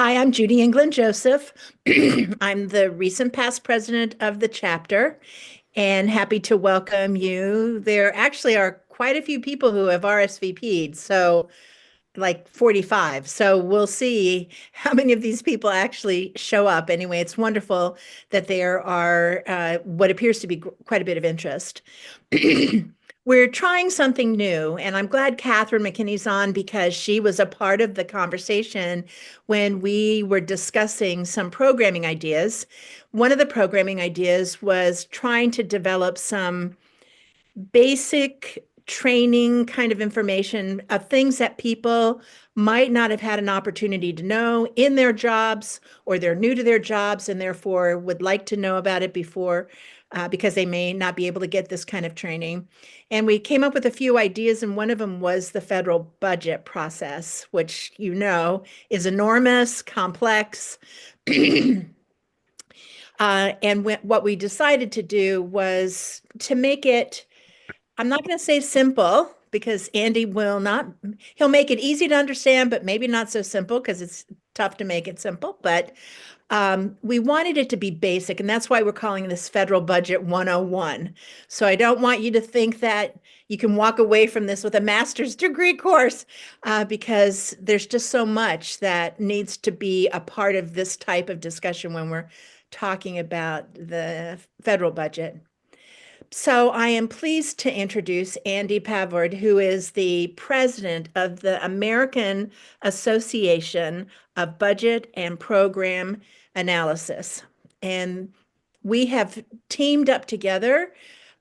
Hi, I'm Judy England Joseph. I'm the recent past president of the chapter and happy to welcome you. There actually are quite a few people who have RSVP'd, so like 45. So we'll see how many of these people actually show up. Anyway, it's wonderful that there are what appears to be quite a bit of interest. We're trying something new, and I'm glad Catherine McKinney's on because she was a part of the conversation when we were discussing some programming ideas. One of the programming ideas was trying to develop some basic training kind of information of things that people might not have had an opportunity to know in their jobs, or they're new to their jobs and therefore would like to know about it before, because they may not be able to get this kind of training. And we came up with a few ideas, and one of them was the federal budget process, which is enormous, complex. And what we decided to do was to make it, I'm not going to say simple because Andy will not, he'll make it easy to understand, but maybe not so simple because it's tough to make it simple. But we wanted it to be basic, and that's why we're calling this Federal Budget 101. So I don't want you to think that you can walk away from this with a master's degree course, because there's just so much that needs to be a part of this type of discussion when we're talking about the federal budget. So I am pleased to introduce Andy Pavord, who is the president of the American Association of Budget and Program Analysis. And we have teamed up together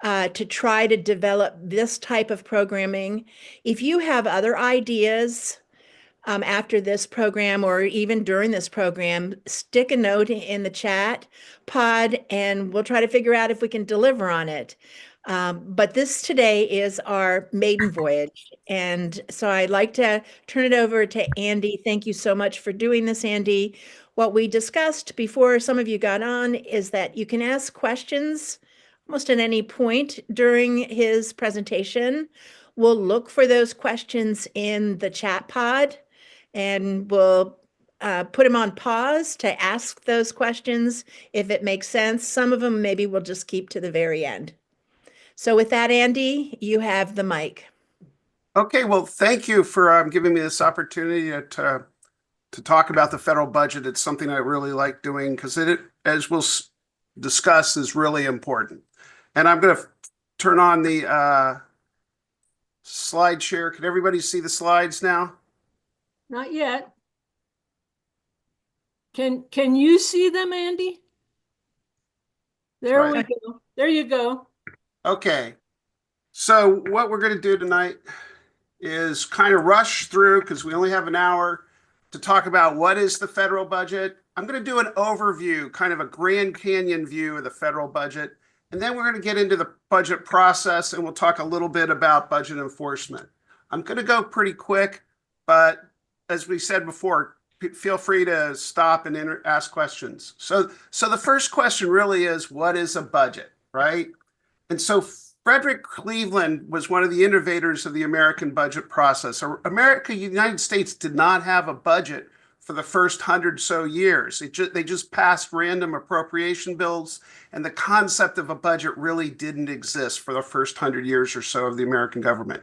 to try to develop this type of programming. If you have other ideas after this program or even during this program, stick a note in the chat pod and we'll try to figure out if we can deliver on it. But this today is our maiden voyage. And so I'd like to turn it over to Andy. Thank you so much for doing this, Andy. What we discussed before some of you got on is that you can ask questions almost at any point during his presentation. We'll look for those questions in the chat pod and we'll put them on pause to ask those questions if it makes sense. Some of them maybe we'll just keep to the very end. So with that, Andy, you have the mic. Okay, well, thank you for giving me this opportunity to talk about the federal budget. It's something I really like doing because it, as we'll discuss, is really important. And I'm going to turn on the slide share. Can everybody see the slides now? Not yet. Can you see them, Andy? There we go. There you go. Okay. So what we're going to do tonight is kind of rush through, because we only have an hour, to talk about what is the federal budget. I'm going to do an overview, kind of a Grand Canyon view of the federal budget. And then we're going to get into the budget process, and we'll talk a little bit about budget enforcement. I'm going to go pretty quick, but as we said before, feel free to stop and ask questions. So the first question really is, what is a budget, right? And so Frederick Cleveland was one of the innovators of the American budget process. United States did not have a budget for the first 100 so years. They just passed random appropriation bills, and the concept of a budget really didn't exist for the first 100 years or so of the American government.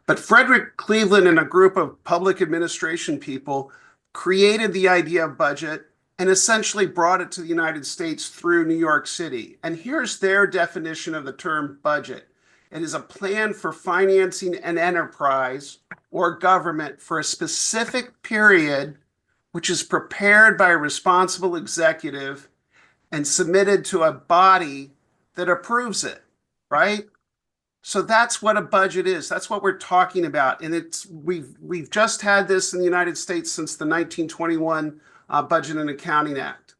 But Frederick Cleveland and a group of public administration people created the idea of budget and essentially brought it to the United States through New York City. And here's their definition of the term budget. It is a plan for financing an enterprise or government for a specific period, which is prepared by a responsible executive and submitted to a body that approves it, right? So that's what a budget is. That's what we're talking about. And we've just had this in the United States since the 1921 Budget and Accounting Act.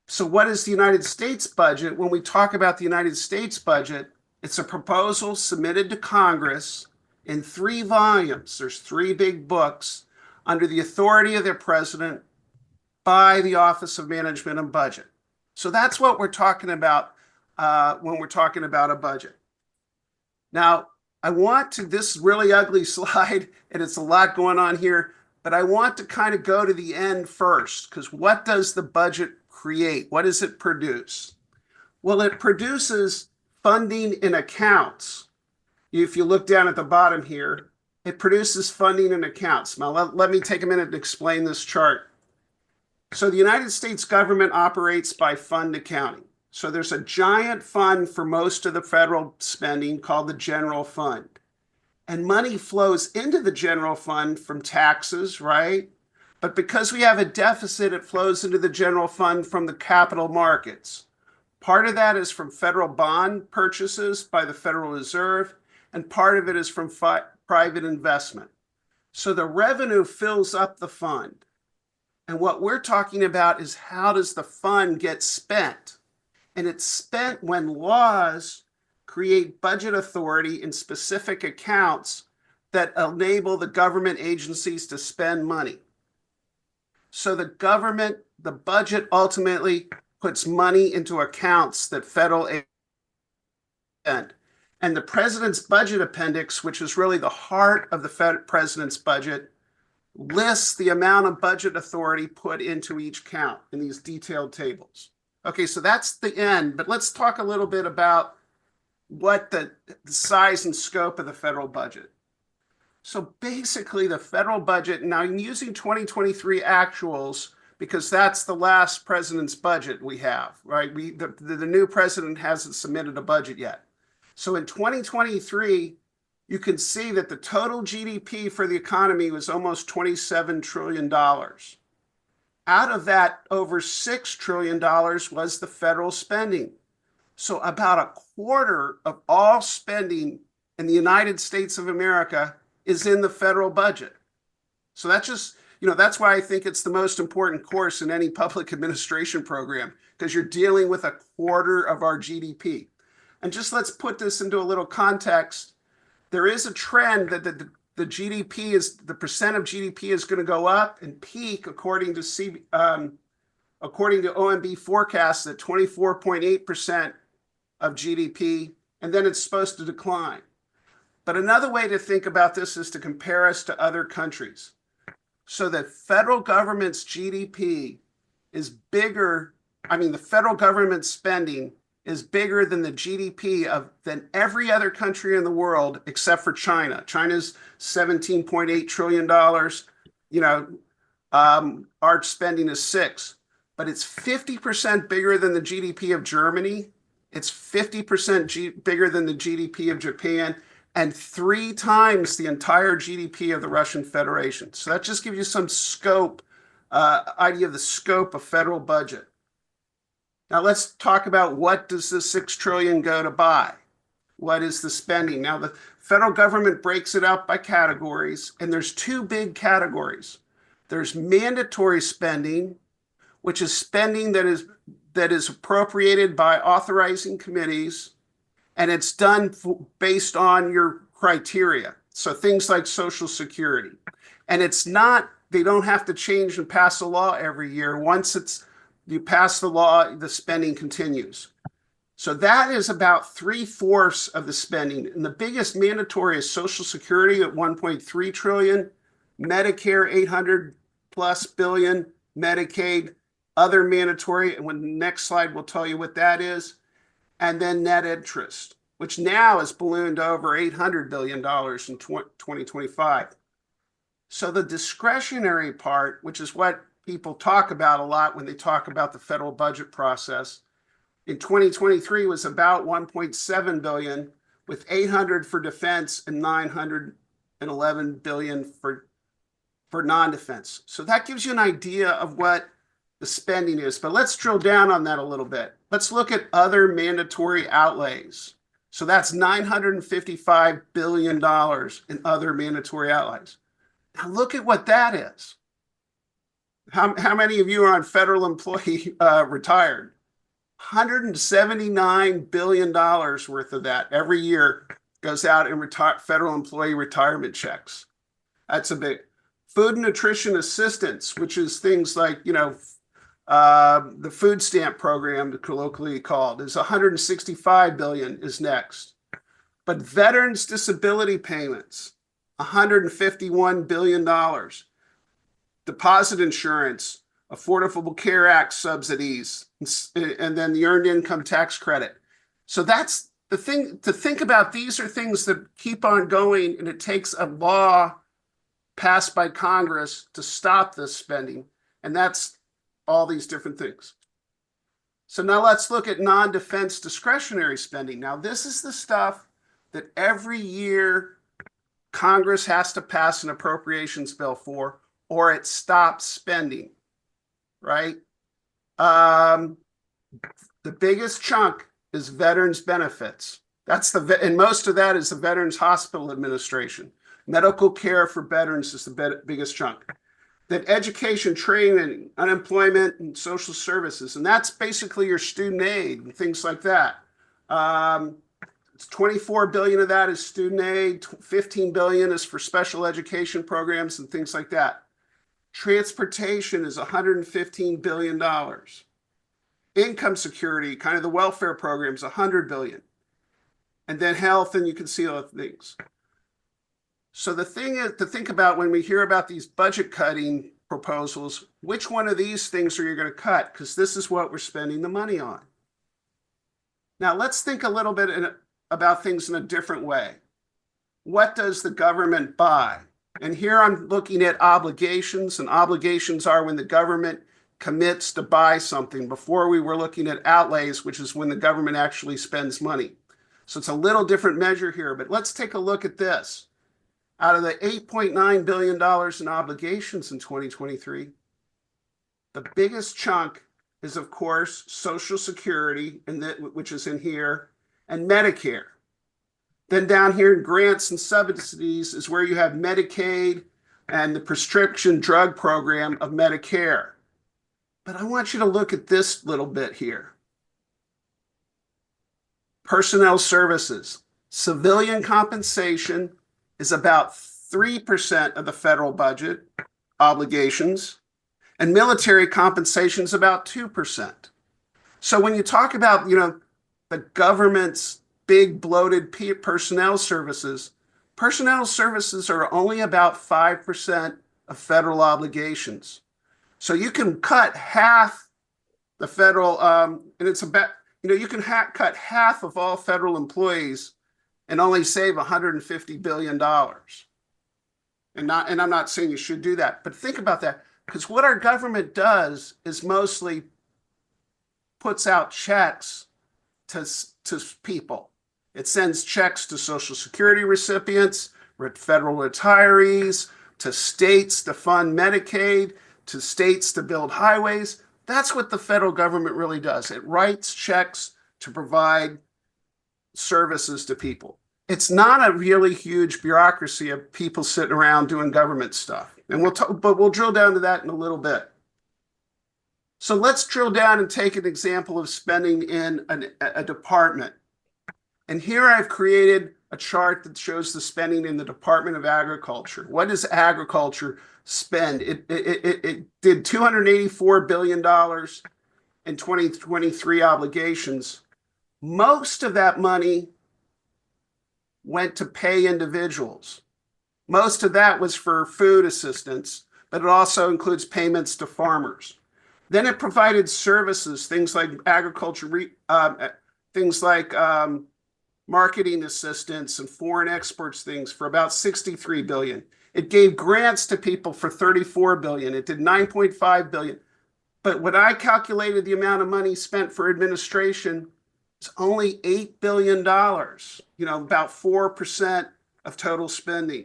So what is the United States budget? When we talk about the United States budget, it's a proposal submitted to Congress in 3 volumes. There's 3 big books under the authority of their president by the Office of Management and Budget. So that's what we're talking about when we're talking about a budget. Now, this really ugly slide, and it's a lot going on here, But I want to kind of go to the end first, because what does the budget create? What does it produce? Well, it produces funding in accounts. If you look down at the bottom here, it produces funding in accounts. Now, let me take a minute to explain this chart. So the United States government operates by fund accounting. So there's a giant fund for most of the federal spending called the general fund. And money flows into the general fund from taxes, right? But because we have a deficit, it flows into the general fund from the capital markets. Part of that is from federal bond purchases by the Federal Reserve, and part of it is from private investment. So the revenue fills up the fund. And what we're talking about is how does the fund get spent? And it's spent when laws create budget authority in specific accounts that enable the government agencies to spend money. So the budget ultimately puts money into accounts that federal spend. And the president's budget appendix, which is really the heart of the president's budget, lists the amount of budget authority put into each count in these detailed tables. Okay, so that's the end, but let's talk a little bit about what the size and scope of the federal budget. So basically the federal budget, now I'm using 2023 actuals because that's the last president's budget we have, right? The new president hasn't submitted a budget yet. So in 2023, you can see that the total GDP for the economy was almost $27 trillion. Out of that, over $6 trillion was the federal spending. So about a quarter of all spending in the United States of America is in the federal budget. So that's just, that's why I think it's the most important course in any public administration program, because you're dealing with a quarter of our GDP. And just let's put this into a little context. There is a trend that the GDP is, the percent of GDP is going to go up and peak according to OMB forecasts at 24.8% of GDP, and then it's supposed to decline. But another way to think about this is to compare us to other countries. So the federal government's GDP is bigger, the federal government spending is bigger than the GDP than every other country in the world except for China. China's $17.8 trillion. Our spending is $6, but it's 50% bigger than the GDP of Germany. It's 50% bigger than the GDP of Japan, and 3 times the entire GDP of the Russian Federation. So that just gives you some scope, idea of the scope of federal budget. Now let's talk about what does the $6 trillion go to buy? What is the spending? Now the federal government breaks it up by categories, and there's 2 big categories. There's mandatory spending, which is spending that is appropriated by authorizing committees, and it's done based on your criteria. So things like Social Security. And they don't have to change and pass a law every year. Once you pass the law, the spending continues. So that is about 3/4 of the spending. And the biggest mandatory is Social Security at $1.3 trillion, Medicare $800+ billion, Medicaid, other mandatory, and when the next slide will tell you what that is, and then net interest, which now is ballooned to over $800 billion in 2025. So the discretionary part, which is what people talk about a lot when they talk about the federal budget process, in 2023 was about $1.7 billion, with $800 for defense and $911 billion for non-defense. So that gives you an idea of what the spending is. But let's drill down on that a little bit. Let's look at other mandatory outlays. So that's $955 billion in other mandatory outlays. Now look at what that is. How many of you are on federal employee retired? $179 billion worth of that every year goes out in federal employee retirement checks. That's a big. Food and nutrition assistance, which is things like, the food stamp program, colloquially called, is $165 billion is next. But veterans disability payments, $151 billion. deposit insurance, Affordable Care Act subsidies, and then the earned income tax credit. So that's the thing to think about. These are things that keep on going, and it takes a law passed by Congress to stop this spending. And that's all these different things. So now let's look at non-defense discretionary spending. Now, this is the stuff that every year Congress has to pass an appropriations bill for, or it stops spending, right? The biggest chunk is veterans benefits. And most of that is the Veterans Hospital Administration. Medical care for veterans is the biggest chunk. Then education, training, unemployment, and social services. And that's basically your student aid and things like that. It's 24 billion of that is student aid, 15 billion is for special education programs and things like that. Transportation is $115 billion. Income security, kind of the welfare programs, 100 billion. And then health, and you can see other things. So the thing is to think about when we hear about these budget cutting proposals, which one of these things are you going to cut? Because this is what we're spending the money on. Now let's think a little bit about things in a different way. What does the government buy? And here I'm looking at obligations, and obligations are when the government commits to buy something. Before we were looking at outlays, which is when the government actually spends money. So it's a little different measure here, but let's take a look at this. Out of the $8.9 billion in obligations in 2023, the biggest chunk is, of course, Social Security, which is in here, and Medicare. Then down here in grants and subsidies is where you have Medicaid and the prescription drug program of Medicare. But I want you to look at this little bit here. Personnel services. Civilian compensation is about 3% of the federal budget obligations, and military compensation is about 2%. So when you talk about, the government's big bloated personnel services are only about 5% of federal obligations. So you can cut half the federal, and it's about, you can cut half of all federal employees and only save $150 billion. And I'm not saying you should do that, but think about that, because what our government does is mostly puts out checks to people. It sends checks to Social Security recipients, federal retirees, to states to fund Medicaid, to states to build highways. That's what the federal government really does. It writes checks to provide services to people. It's not a really huge bureaucracy of people sitting around doing government stuff. And we'll drill down to that in a little bit. So let's drill down and take an example of spending in a department. And here I've created a chart that shows the spending in the Department of Agriculture. What does agriculture spend? It did $284 billion in 2023 obligations. Most of that money went to pay individuals. Most of that was for food assistance, but it also includes payments to farmers. Then it provided services, things like agriculture, things like marketing assistance and foreign exports things for about $63 billion. It gave grants to people for $34 billion. It did $9.5 billion. But when I calculated the amount of money spent for administration, it's only $8 billion, about 4% of total spending.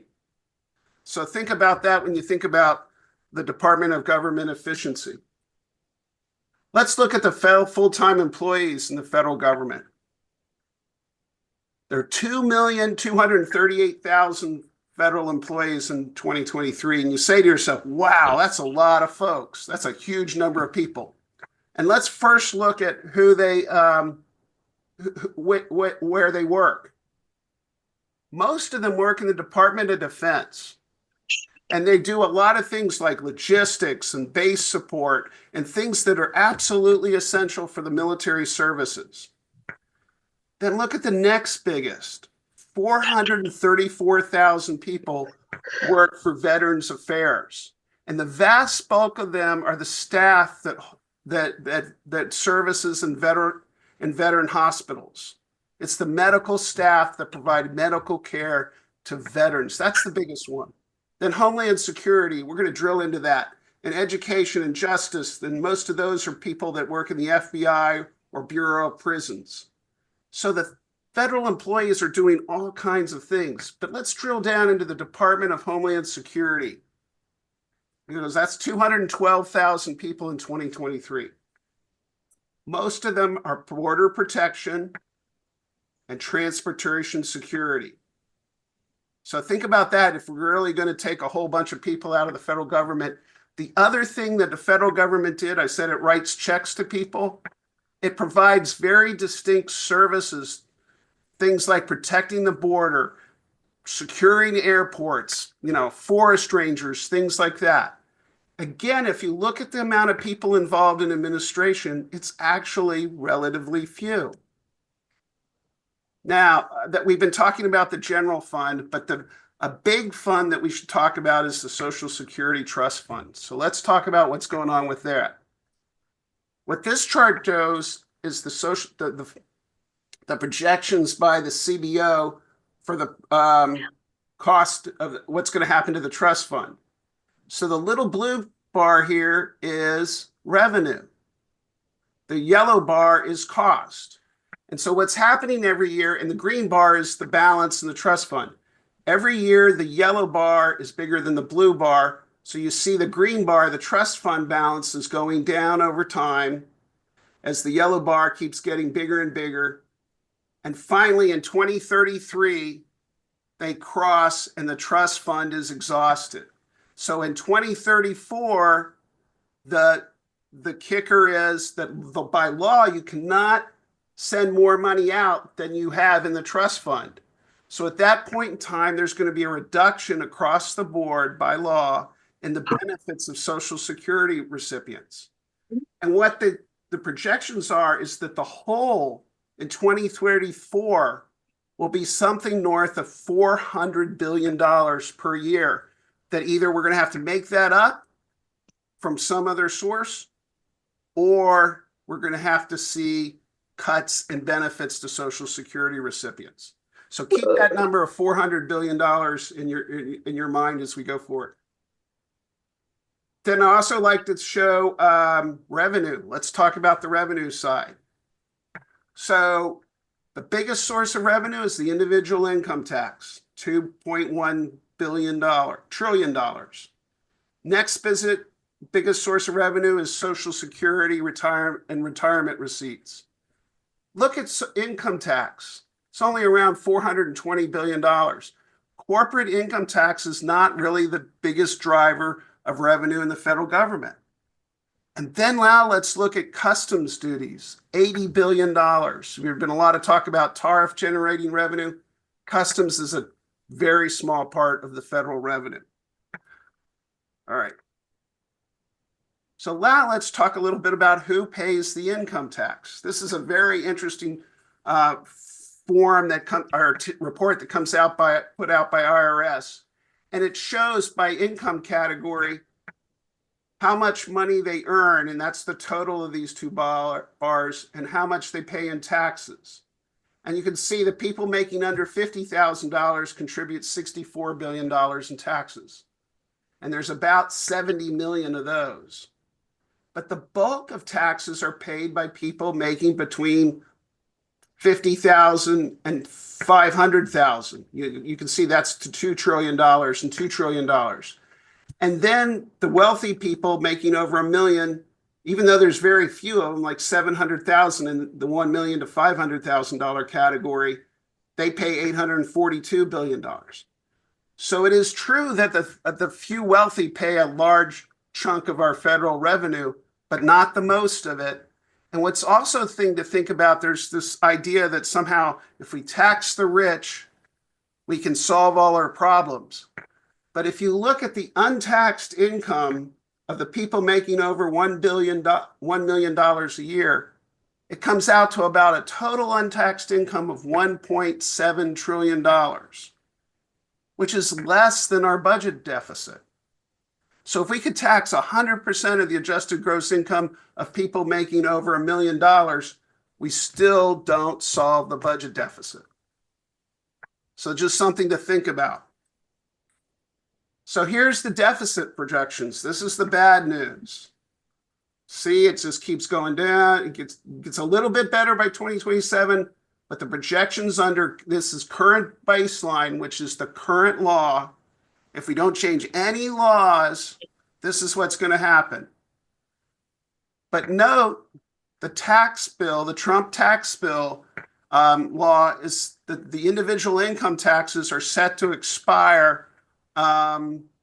So think about that when you think about the Department of Government Efficiency. Let's look at the full-time employees in the federal government. There are 2,238,000 federal employees in 2023. And you say to yourself, wow, that's a lot of folks. That's a huge number of people. And let's first look at who they, where they work. Most of them work in the Department of Defense. And they do a lot of things like logistics and base support and things that are absolutely essential for the military services. Then look at the next biggest. 434,000 people work for Veterans Affairs. And the vast bulk of them are the staff that services in veteran hospitals. It's the medical staff that provide medical care to veterans. That's the biggest one. Then Homeland Security, we're going to drill into that. And education and justice, then most of those are people that work in the FBI or Bureau of Prisons. So the federal employees are doing all kinds of things. But let's drill down into the Department of Homeland Security, because that's 212,000 people in 2023. Most of them are border protection and transportation security. So think about that. If we're really going to take a whole bunch of people out of the federal government, the other thing that the federal government did, I said it writes checks to people. It provides very distinct services, things like protecting the border, securing airports, forest rangers, things like that. Again, if you look at the amount of people involved in administration, it's actually relatively few. Now, that we've been talking about the general fund, but a big fund that we should talk about is the Social Security Trust Fund. So let's talk about what's going on with that. What this chart shows is the projections by the CBO for the cost of what's going to happen to the trust fund. So the little blue bar here is revenue. The yellow bar is cost. And so what's happening every year, and the green bar is the balance in the trust fund. Every year, the yellow bar is bigger than the blue bar. So you see the green bar, the trust fund balance is going down over time as the yellow bar keeps getting bigger and bigger. And finally, in 2033, they cross and the trust fund is exhausted. So in 2034, the kicker is that by law, you cannot send more money out than you have in the trust fund. So at that point in time, there's going to be a reduction across the board by law in the benefits of Social Security recipients. And what the projections are is that the whole in 2034 will be something north of $400 billion per year, that either we're going to have to make that up from some other source, or we're going to have to see cuts in benefits to Social Security recipients. So keep that number of $400 billion in your mind as we go forward. Then I also like to show revenue. Let's talk about the revenue side. So the biggest source of revenue is the individual income tax, $2.1 trillion. Next biggest source of revenue is Social Security retirement receipts. Look at income tax. It's only around $420 billion. Corporate income tax is not really the biggest driver of revenue in the federal government. And then now let's look at customs duties, $80 billion. There's been a lot of talk about tariff generating revenue. Customs is a very small part of the federal revenue. All right. So now let's talk a little bit about who pays the income tax. This is a very interesting report that comes out put out by IRS, and it shows by income category how much money they earn, and that's the total of these two bars, and how much they pay in taxes. And you can see the people making under $50,000 contribute $64 billion in taxes, and there's about 70 million of those. But the bulk of taxes are paid by people making between $50,000 and $500,000. You can see that's to $2 trillion and $2 trillion. And then the wealthy people making over $1 million, even though there's very few of them, like 700,000 in the $1 million to $500,000 category, they pay $842 billion. So it is true that the few wealthy pay a large chunk of our federal revenue, but not the most of it. And what's also a thing to think about, there's this idea that somehow if we tax the rich, we can solve all our problems. But if you look at the untaxed income of the people making over $1 million a year, it comes out to about a total untaxed income of $1.7 trillion, which is less than our budget deficit. So if we could tax 100% of the adjusted gross income of people making over $1 million, we still don't solve the budget deficit. So just something to think about. So here's the deficit projections. This is the bad news. See, it just keeps going down. It gets a little bit better by 2027, but the projections under this is current baseline, which is the current law. If we don't change any laws, this is what's going to happen. But note, the tax bill, the Trump tax bill law is that the individual income taxes are set to expire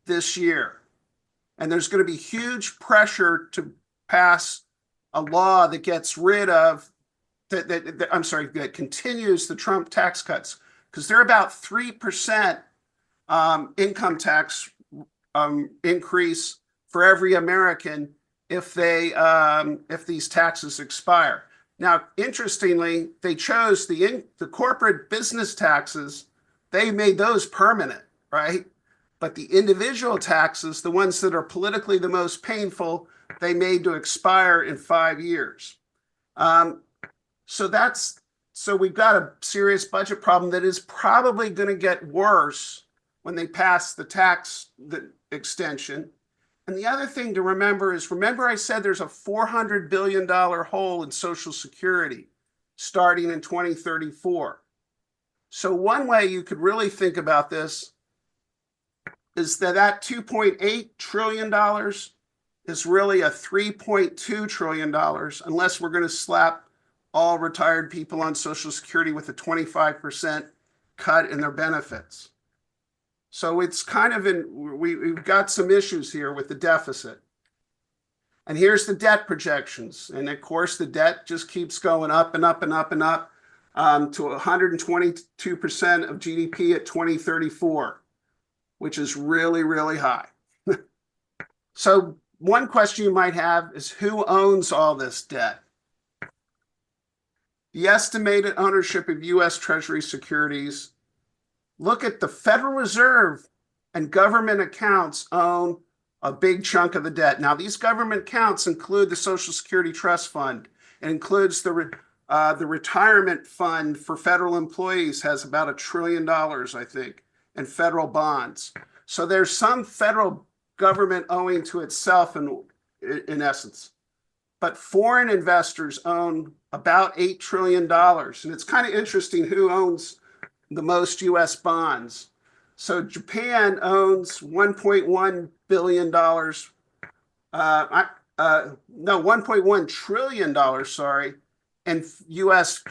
this year. And there's going to be huge pressure to pass a law that gets rid of, that continues the Trump tax cuts, because they're about 3% income tax increase for every American if these taxes expire. Now, interestingly, they chose the corporate business taxes. They made those permanent, right? But the individual taxes, the ones that are politically the most painful, they made to expire in 5 years. So we've got a serious budget problem that is probably going to get worse when they pass the extension. And the other thing to remember is, remember I said there's a $400 billion hole in Social Security starting in 2034. So one way you could really think about this is that $2.8 trillion is really a $3.2 trillion, unless we're going to slap all retired people on Social Security with a 25% cut in their benefits. So it's kind of we've got some issues here with the deficit. And here's the debt projections. And of course, the debt just keeps going up and up and up and up to 122% of GDP at 2034, which is really, really high. So one question you might have is, who owns all this debt? The estimated ownership of U.S. Treasury securities. Look at the Federal Reserve and government accounts own a big chunk of the debt. Now, these government accounts include the Social Security Trust Fund. It includes the retirement fund for federal employees, has about $1 trillion, I think, and federal bonds. So there's some federal government owing to itself in essence. But foreign investors own about $8 trillion. And it's kind of interesting who owns the most U.S. bonds. So Japan owns $1.1 billion, $1.1 trillion, sorry, in U.S.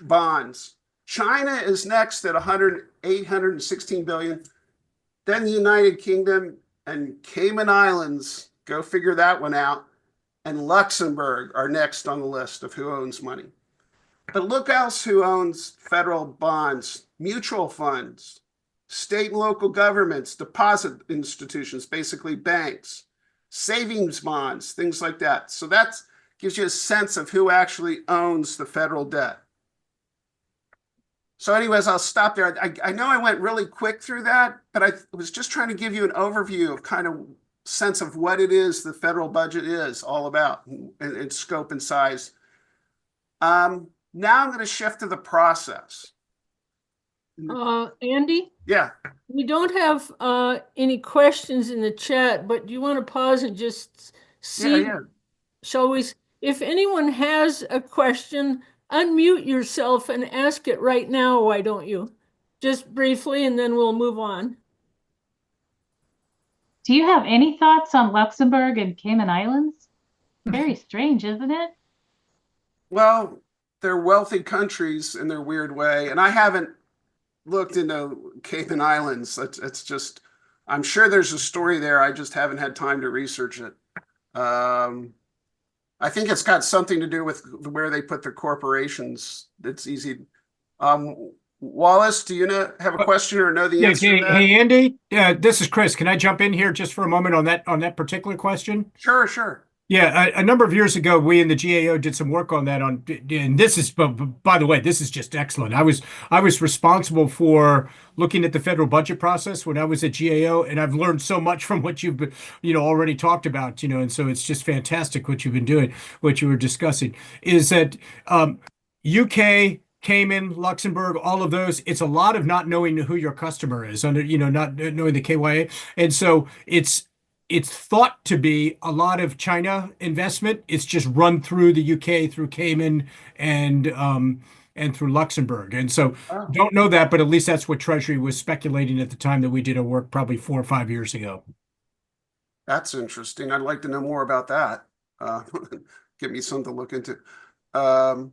bonds. China is next at 816 billion. Then the United Kingdom and Cayman Islands, go figure that one out, and Luxembourg are next on the list of who owns money. But look else who owns federal bonds: mutual funds, state and local governments, deposit institutions, basically banks, savings bonds, things like that. So that gives you a sense of who actually owns the federal debt. So anyways, I'll stop there. I know I went really quick through that, but I was just trying to give you an overview of kind of sense of what it is the federal budget is all about, and scope and size. Now I'm going to shift to the process. Andy? Yeah. We don't have any questions in the chat, but do you want to pause and just see? Yeah. Shall we? If anyone has a question, unmute yourself and ask it right now, why don't you? Just briefly, and then we'll move on. Do you have any thoughts on Luxembourg and Cayman Islands? Very strange, isn't it? Well, they're wealthy countries in their weird way, and I haven't looked into Cayman Islands. It's just, I'm sure there's a story there. I just haven't had time to research it. I think it's got something to do with where they put their corporations. It's easy. Wallace, do you have a question or know the answer to that? Hey, Andy, this is Chris. Can I jump in here just for a moment on that particular question? Sure. Yeah, a number of years ago, we in the GAO did some work on that. And this is, by the way, this is just excellent. I was responsible for looking at the federal budget process when I was at GAO, and I've learned so much from what you've already talked about. And so it's just fantastic what you've been doing, what you were discussing. Is that UK, Cayman, Luxembourg, all of those? It's a lot of not knowing who your customer is, not knowing the KYA, and so it's thought to be a lot of China investment. It's just run through the UK, through Cayman, and through Luxembourg. And so Oh, don't know that, but at least that's what Treasury was speculating at the time that we did our work probably 4 or 5 years ago. that's interesting. I'd like to know more about that. Uh, Give me something to look into. Um,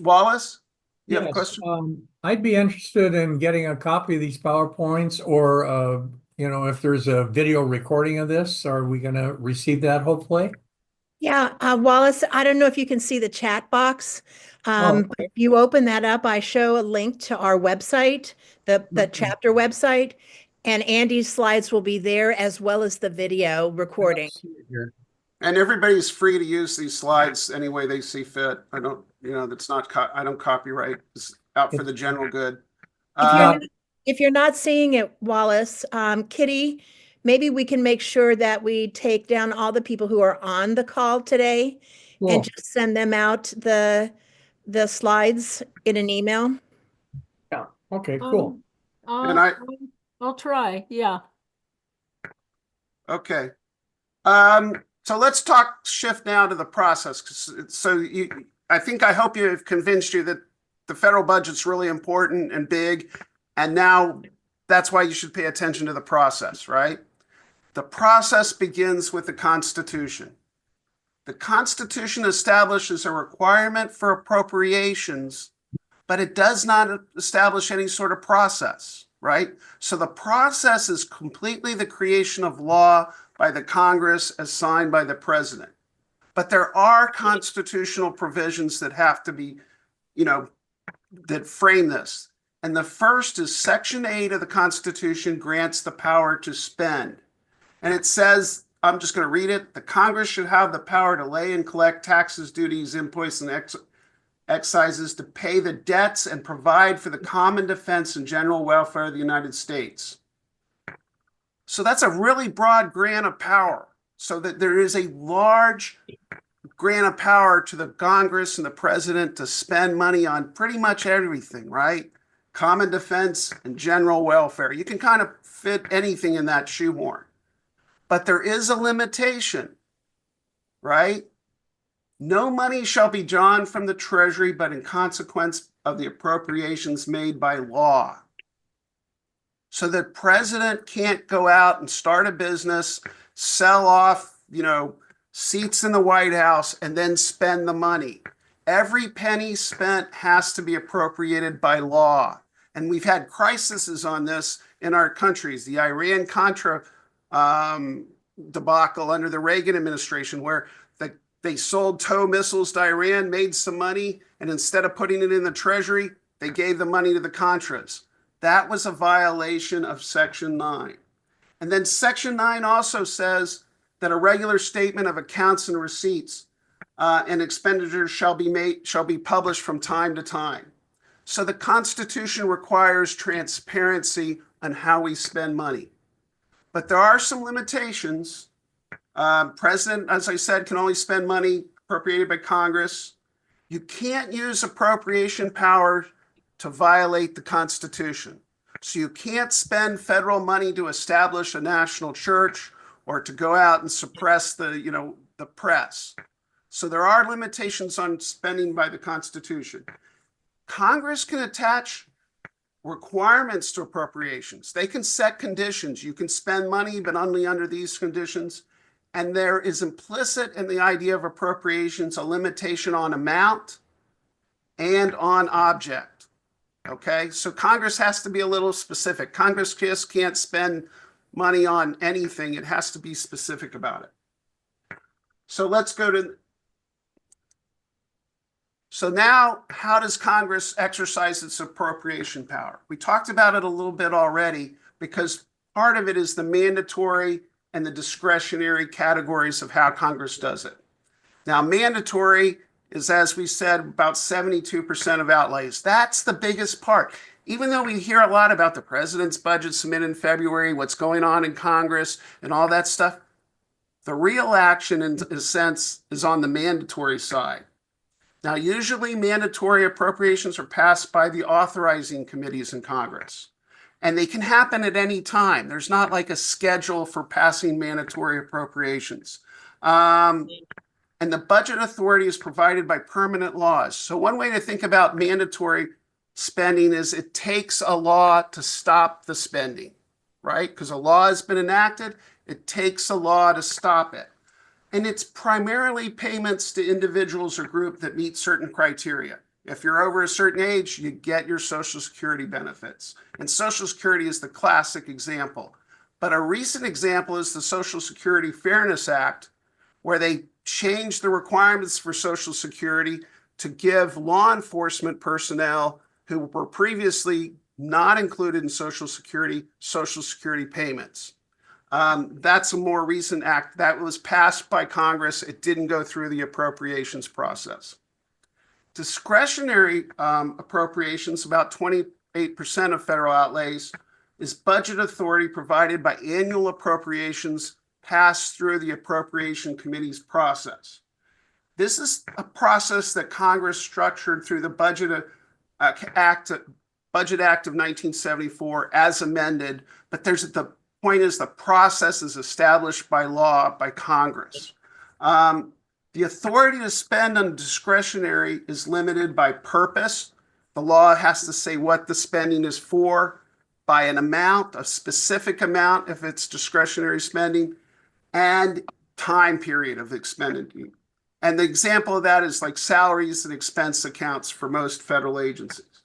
Wallace, you have a Yes, question? I'd be interested in getting a copy of these PowerPoints or, if there's a video recording of this, are we going to receive that hopefully? Yeah, Wallace, I don't know if you can see the chat box. Oh, But if you open that up, I show a link to our website, the Mhm. chapter website, and Andy's slides will be there as well as the video recording. see it here. And everybody's free to use these slides any way they see fit. I don't, that's not, I don't copyright. It's out for the general good. If you're Uh, not, if you're not seeing it, Wallace, Kitty, maybe we can make sure that we take down all the people who are on the call today and Cool. just send them out the slides in an email. Yeah, okay, cool. And I- I'll try, yeah. Okay. So let's shift now to the process. I hope you've convinced you that the federal budget's really important and big. And now that's why you should pay attention to the process, right? The process begins with the Constitution. The Constitution establishes a requirement for appropriations, but it does not establish any sort of process, right? So the process is completely the creation of law by the Congress as signed by the president. But there are constitutional provisions that have to be, that frame this. And the first is Section 8 of the Constitution grants the power to spend. And it says, I'm just going to read it, the Congress should have the power to lay and collect taxes, duties, imposts, and excises to pay the debts and provide for the common defense and general welfare of the United States. So that's a really broad grant of power. So that there is a large grant of power to the Congress and the president to spend money on pretty much everything, right? Common defense and general welfare. You can kind of fit anything in that shoehorn. But there is a limitation, right? No money shall be drawn from the treasury, but in consequence of the appropriations made by law. So the president can't go out and start a business, sell off, seats in the White House, and then spend the money. Every penny spent has to be appropriated by law. And we've had crises on this in our countries. The Iran-Contra debacle under the Reagan administration, where they sold TOW missiles to Iran, made some money, and instead of putting it in the treasury, they gave the money to the Contras. That was a violation of Section 9. And then Section 9 also says that a regular statement of accounts and receipts and expenditures shall be published from time to time. So the Constitution requires transparency on how we spend money. But there are some limitations. President, as I said, can only spend money appropriated by Congress. You can't use appropriation power to violate the Constitution. So you can't spend federal money to establish a national church or to go out and suppress the press. So there are limitations on spending by the Constitution. Congress can attach requirements to appropriations. They can set conditions. You can spend money, but only under these conditions. And there is implicit in the idea of appropriations a limitation on amount and on object. Okay, so Congress has to be a little specific. Congress just can't spend money on anything. It has to be specific about it. So let's go to. So now, how does Congress exercise its appropriation power? We talked about it a little bit already because part of it is the mandatory and the discretionary categories of how Congress does it. Now, mandatory is, as we said, about 72% of outlays. That's the biggest part. Even though we hear a lot about the president's budget submitted in February, what's going on in Congress and all that stuff, the real action, in a sense, is on the mandatory side. Now, usually mandatory appropriations are passed by the authorizing committees in Congress, and they can happen at any time. There's not like a schedule for passing mandatory appropriations. And the budget authority is provided by permanent laws. So one way to think about mandatory spending is it takes a law to stop the spending, right? Because a law has been enacted, it takes a law to stop it. And it's primarily payments to individuals or groups that meet certain criteria. If you're over a certain age, you get your Social Security benefits. And Social Security is the classic example. But a recent example is the Social Security Fairness Act, where they changed the requirements for Social Security to give law enforcement personnel who were previously not included in Social Security payments. That's a more recent act that was passed by Congress. It didn't go through the appropriations process. Discretionary appropriations, about 28% of federal outlays, is budget authority provided by annual appropriations passed through the Appropriation Committee's process. This is a process that Congress structured through the Budget Act of 1974 as amended, but the point is the process is established by law by Congress. The authority to spend on discretionary is limited by purpose. The law has to say what the spending is for, by an amount, a specific amount if it's discretionary spending, and time period of expenditure. And the example of that is like salaries and expense accounts for most federal agencies.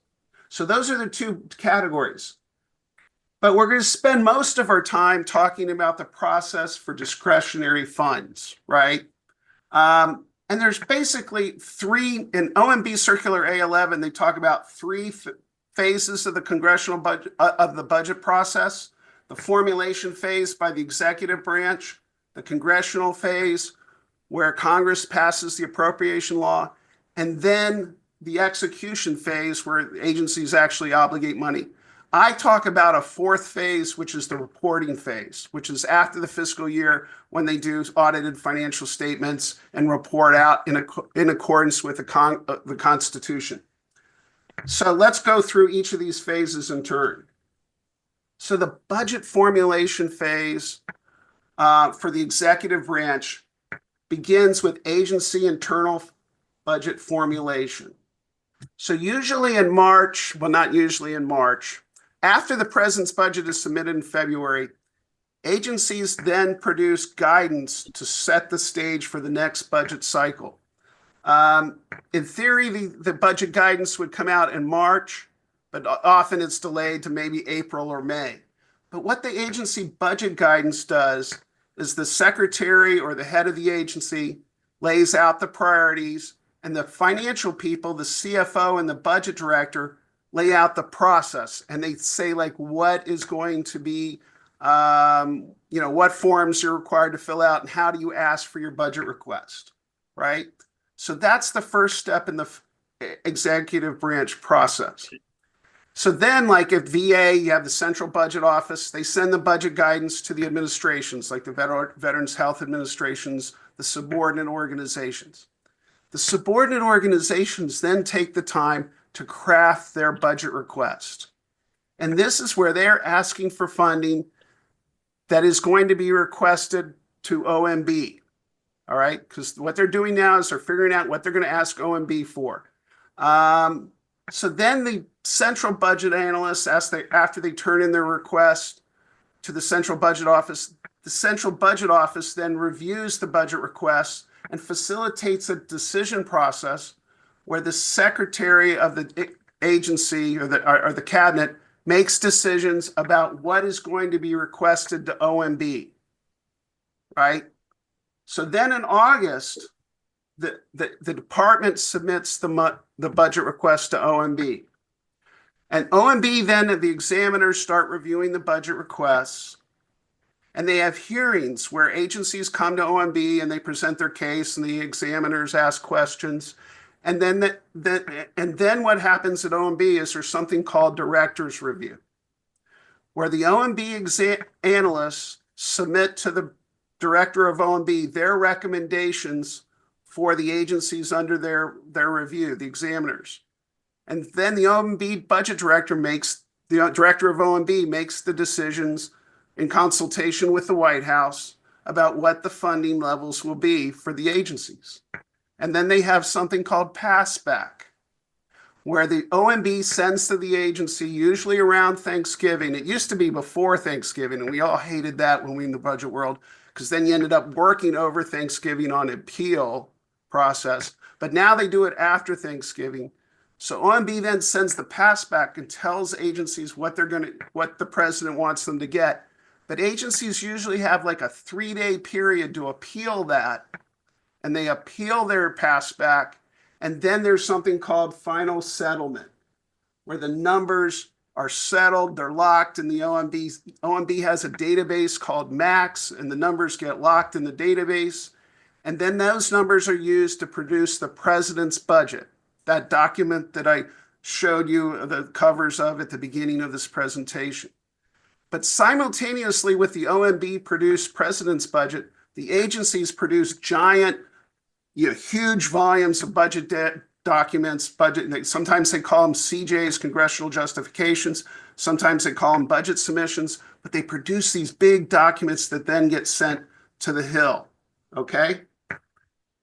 So those are the two categories. But we're going to spend most of our time talking about the process for discretionary funds, right? And there's basically three, in OMB Circular A11, they talk about three phases of the congressional budget, of the budget process: the formulation phase by the executive branch, the congressional phase where Congress passes the appropriation law, and then the execution phase where agencies actually obligate money. I talk about a fourth phase, which is the reporting phase, which is after the fiscal year when they do audited financial statements and report out in accordance with the Constitution. So let's go through each of these phases in turn. So the budget formulation phase for the executive branch begins with agency internal budget formulation. So usually in March, well, not usually in March, after the president's budget is submitted in February, agencies then produce guidance to set the stage for the next budget cycle. In theory, the budget guidance would come out in March, but often it's delayed to maybe April or May. But what the agency budget guidance does is the secretary or the head of the agency lays out the priorities, and the financial people, the CFO and the budget director, lay out the process, and they say like what is going to be, what forms you're required to fill out and how do you ask for your budget request, right? So that's the first step in the executive branch process. So then, like at VA, you have the Central Budget Office. They send the budget guidance to the administrations, like the Veterans Health Administrations, the subordinate organizations. The subordinate organizations then take the time to craft their budget request. And this is where they're asking for funding that is going to be requested to OMB. All right, because what they're doing now is they're figuring out what they're going to ask OMB for. So then the central budget analysts, after they turn in their request to the Central Budget Office, the Central Budget Office then reviews the budget requests and facilitates a decision process where the secretary of the agency or the cabinet makes decisions about what is going to be requested to OMB, right? So then in August, the department submits the budget request to OMB. And OMB then, the examiners start reviewing the budget requests. And they have hearings where agencies come to OMB and they present their case and the examiners ask questions. And then what happens at OMB is there's something called director's review, where the OMB analysts submit to the director of OMB their recommendations for the agencies under their review, the examiners. And then the OMB budget director the director of OMB makes the decisions in consultation with the White House about what the funding levels will be for the agencies. And then they have something called pass back, where the OMB sends to the agency, usually around Thanksgiving. It used to be before Thanksgiving, and we all hated that when we were in the budget world, because then you ended up working over Thanksgiving on appeal process. But now they do it after Thanksgiving. So OMB then sends the pass back and tells agencies what the president wants them to get. But agencies usually have like a 3-day period to appeal that, and they appeal their pass back. And then there's something called final settlement, where the numbers are settled, they're locked in the OMB. OMB has a database called MAX, and the numbers get locked in the database. And then those numbers are used to produce the president's budget, that document that I showed you the covers of at the beginning of this presentation. But simultaneously with the OMB produced president's budget, the agencies produce giant, huge volumes of budget documents, sometimes they call them CJs, congressional justifications, sometimes they call them budget submissions, but they produce these big documents that then get sent to the Hill, okay?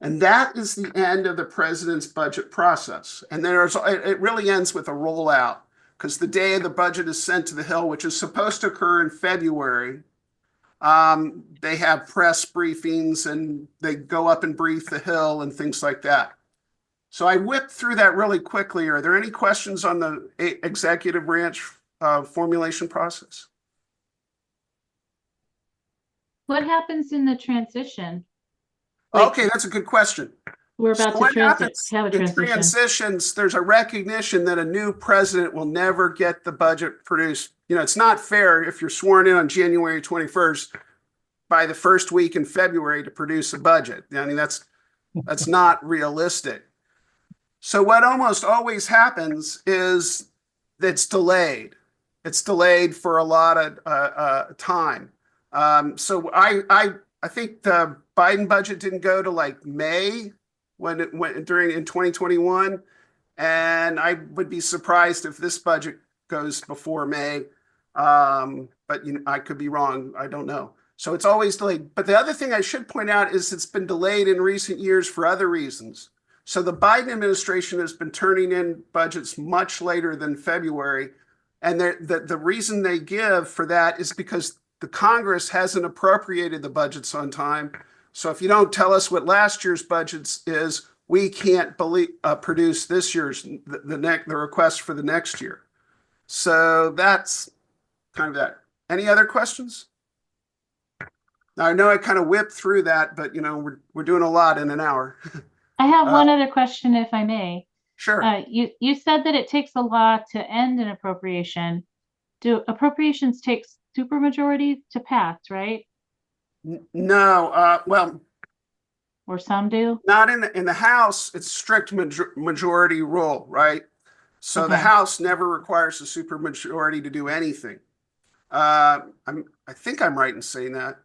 And that is the end of the president's budget process. And it really ends with a rollout, because the day the budget is sent to the Hill, which is supposed to occur in February, they have press briefings and they go up and brief the Hill and things like that. So I whipped through that really quickly. Are there any questions on the executive branch formulation process? What happens in the transition? Okay, that's a good question. We're about So to have a in transition. transitions, there's a recognition that a new president will never get the budget produced. It's not fair if you're sworn in on January 21st by the first week in February to produce a budget. I mean, that's not realistic. So what almost always happens is it's delayed. It's delayed for a lot of time. So I think the Biden budget didn't go to like May when it went in 2021, and I would be surprised if this budget goes before May. But I could be wrong. I don't know. So it's always delayed. But the other thing I should point out is it's been delayed in recent years for other reasons. So the Biden administration has been turning in budgets much later than February. And the reason they give for that is because the Congress hasn't appropriated the budgets on time. So if you don't tell us what last year's budgets is, we can't produce this year's the request for the next year. So that's kind of that. Any other questions? Now I know I kind of whipped through that, but we're doing a lot in an hour. I have one other question, if I may. Sure. You said that it takes a law to end an appropriation. Do appropriations take supermajority to pass, right? No, well, Or some do? not in the House. It's strict majority rule, right? So the Okay. House never requires a supermajority to do anything. I think I'm right in saying that.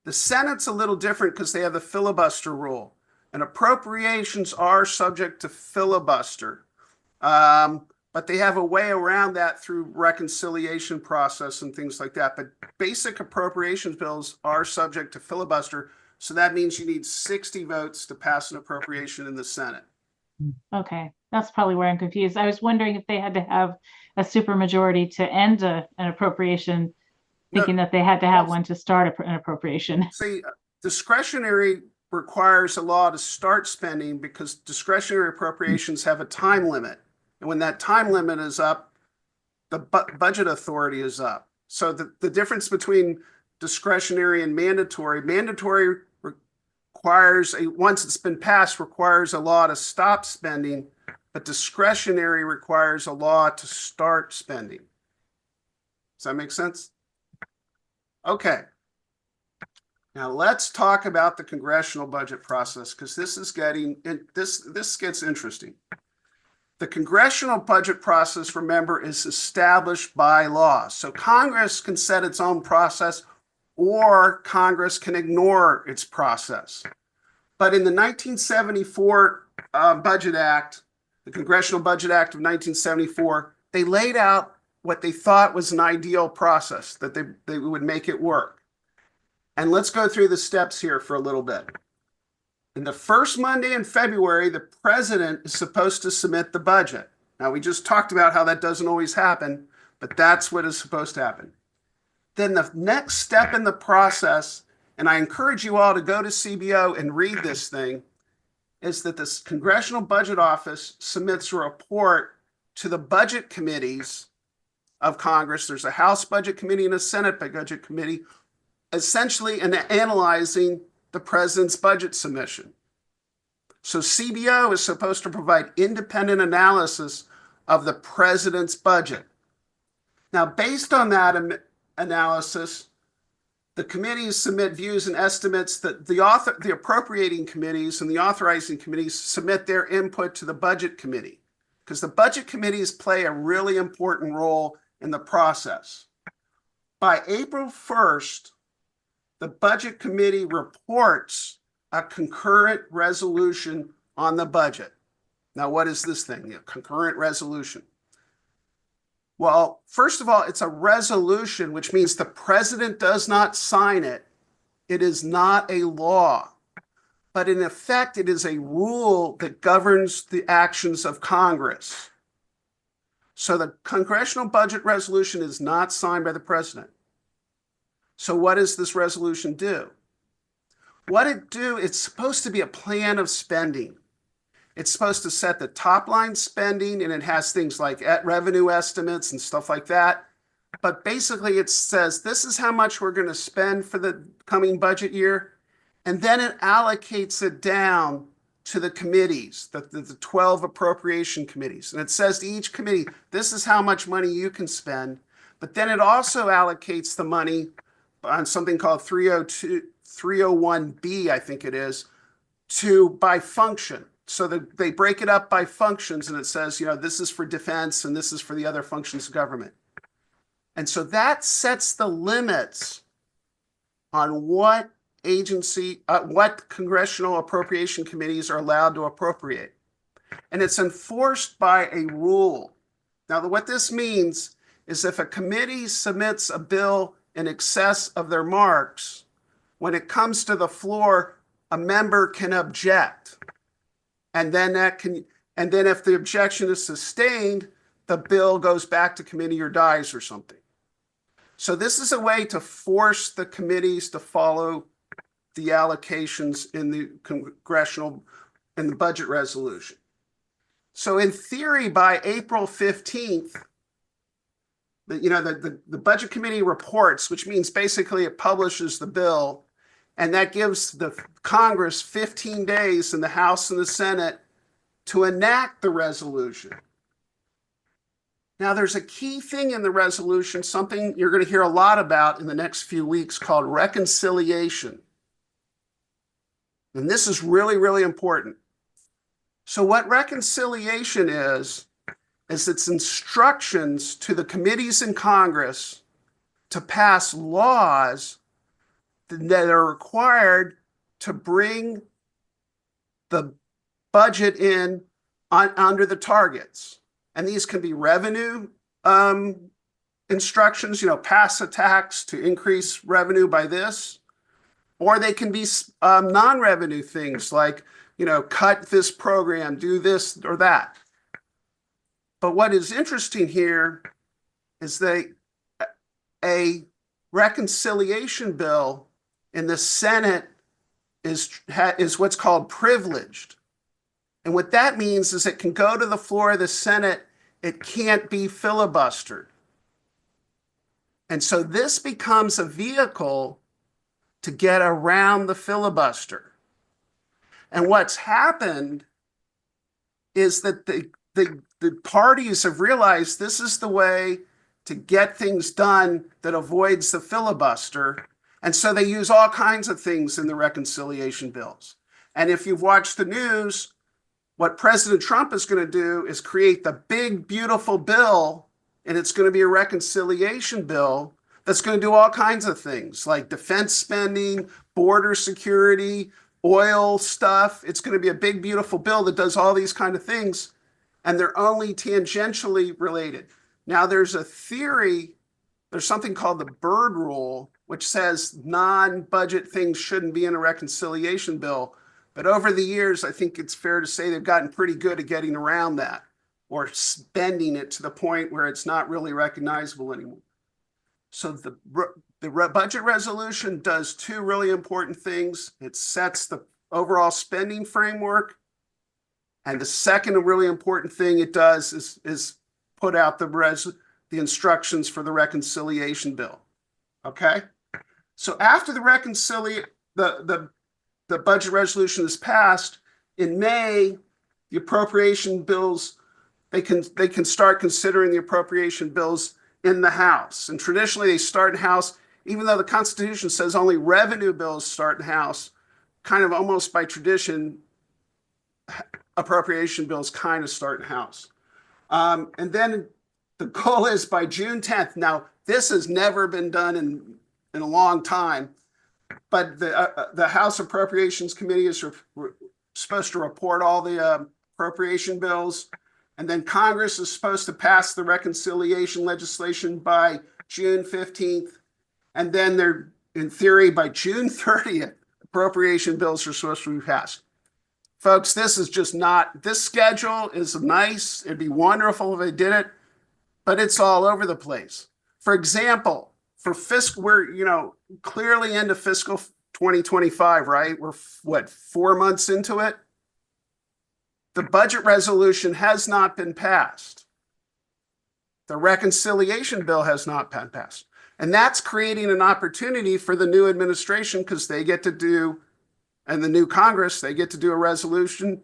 The Senate's a little different because they have the filibuster rule, and appropriations are subject to filibuster. But they have a way around that through reconciliation process and things like that. But basic appropriations bills are subject to filibuster. So that means you need 60 votes to pass an appropriation in the Senate. Okay, that's probably where I'm confused. I was wondering if they had to have a supermajority to end an appropriation, thinking that they had to have one to start an appropriation. See, discretionary requires a law to start spending because discretionary appropriations have a time limit. And when that time limit is up, the budget authority is up. So the difference between discretionary and mandatory requires once it's been passed, requires a law to stop spending, but discretionary requires a law to start spending. Does that make sense? Okay. Now let's talk about the congressional budget process, because this gets interesting. The congressional budget process, remember, is established by law. So Congress can set its own process, or Congress can ignore its process. But in the 1974 Budget Act, the Congressional Budget Act of 1974, they laid out what they thought was an ideal process, that they would make it work. And let's go through the steps here for a little bit. In the first Monday in February, the president is supposed to submit the budget. Now, we just talked about how that doesn't always happen, but that's what is supposed to happen. Then the next step in the process, and I encourage you all to go to CBO and read this thing, is that the Congressional Budget Office submits a report to the budget committees of Congress. There's a House Budget Committee and a Senate Budget Committee, essentially analyzing the president's budget submission. So CBO is supposed to provide independent analysis of the president's budget. Now, based on that analysis, the committees submit views and estimates that the appropriating committees and the authorizing committees submit their input to the budget committee, because the budget committees play a really important role in the process. By April 1st, the budget committee reports a concurrent resolution on the budget. Now, what is this thing? A concurrent resolution. Well, first of all, it's a resolution, which means the president does not sign it. It is not a law, but in effect, it is a rule that governs the actions of Congress. So the congressional budget resolution is not signed by the president. So what does this resolution do? It's supposed to be a plan of spending. It's supposed to set the top line spending, and it has things like revenue estimates and stuff like that. But basically it says, this is how much we're going to spend for the coming budget year. And then it allocates it down to the committees, the 12 appropriation committees. And it says to each committee, this is how much money you can spend. But then it also allocates the money on something called 301B, I think it is, by function. So they break it up by functions, and it says, this is for defense and this is for the other functions of government. And so that sets the limits on what congressional appropriation committees are allowed to appropriate. And it's enforced by a rule. Now, what this means is if a committee submits a bill in excess of their marks, when it comes to the floor, a member can object. And then if the objection is sustained, the bill goes back to committee or dies or something. So this is a way to force the committees to follow the allocations in the budget resolution. So in theory, by April 15th, the budget committee reports, which means basically it publishes the bill, and that gives the Congress 15 days in the House and the Senate to enact the resolution. Now, there's a key thing in the resolution, something you're going to hear a lot about in the next few weeks, called reconciliation. And this is really, really important. So what reconciliation is its instructions to the committees in Congress to pass laws that are required to bring the budget in under the targets. And these can be revenue instructions, pass a tax to increase revenue by this, or they can be non-revenue things like, cut this program, do this or that. But what is interesting here is that a reconciliation bill in the Senate is what's called privileged. And what that means is it can go to the floor of the Senate. It can't be filibustered. And so this becomes a vehicle to get around the filibuster. And what's happened is that the parties have realized this is the way to get things done that avoids the filibuster. And so they use all kinds of things in the reconciliation bills. And if you've watched the news, what President Trump is going to do is create the big, beautiful bill, and it's going to be a reconciliation bill that's going to do all kinds of things like defense spending, border security, oil stuff. It's going to be a big, beautiful bill that does all these kind of things, and they're only tangentially related. Now, there's a theory, there's something called the Byrd Rule, which says non-budget things shouldn't be in a reconciliation bill. But over the years, I think it's fair to say they've gotten pretty good at getting around that or spending it to the point where it's not really recognizable anymore. So the budget resolution does two really important things. It sets the overall spending framework. And the second really important thing it does is put out the instructions for the reconciliation bill. Okay? So after the budget resolution is passed, in May, the appropriation bills, they can start considering the appropriation bills in the House. And traditionally they start in House, even though the Constitution says only revenue bills start in House, kind of almost by tradition, appropriation bills kind of start in House. And then the goal is by June 10th. Now, this has never been done in a long time, but the House Appropriations Committee is supposed to report all the appropriation bills, and then Congress is supposed to pass the reconciliation legislation by June 15th, and then they're, in theory, by June 30th, appropriation bills are supposed to be passed. Folks, this is just not, this schedule is nice. It'd be wonderful if they did it, but it's all over the place. For example, for fiscal, we're, clearly into fiscal 2025, right? We're what, 4 months into it? The budget resolution has not been passed. The reconciliation bill has not been passed. And that's creating an opportunity for the new administration because they get to do, and the new Congress, they get to do a resolution,